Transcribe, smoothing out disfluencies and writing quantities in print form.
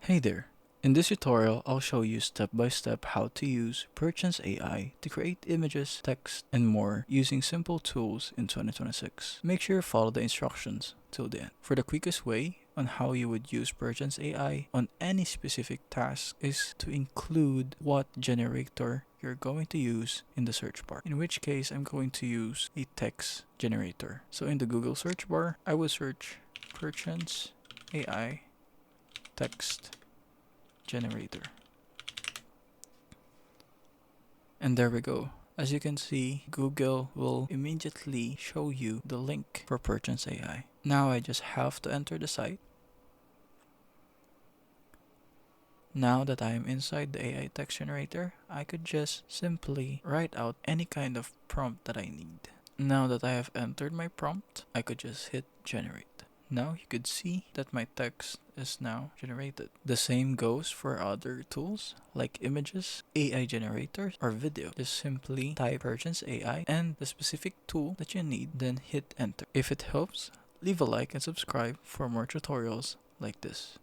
Hey there! In this tutorial, I'll show you step by step how to use Perchance AI to create images, text, and more using simple tools in 2026. Make sure you follow the instructions till the end. For the quickest way on how you would use Perchance AI on any specific task is to include what generator you're going to use in the search bar. In which case, I'm going to use a text generator. So in the Google search bar, I will search Perchance AI text generator. And there we go. As you can see, Google will immediately show you the link for Perchance AI. Now I just have to enter the site. Now that I am inside the AI text generator, I could just simply write out any kind of prompt that I need. Now that I have entered my prompt, I could just hit generate. Now you could see that my text is now generated. The same goes for other tools like images, AI generators, or video. Just simply type Perchance AI and the specific tool that you need, then hit enter. If it helps, leave a like and subscribe for more tutorials like this.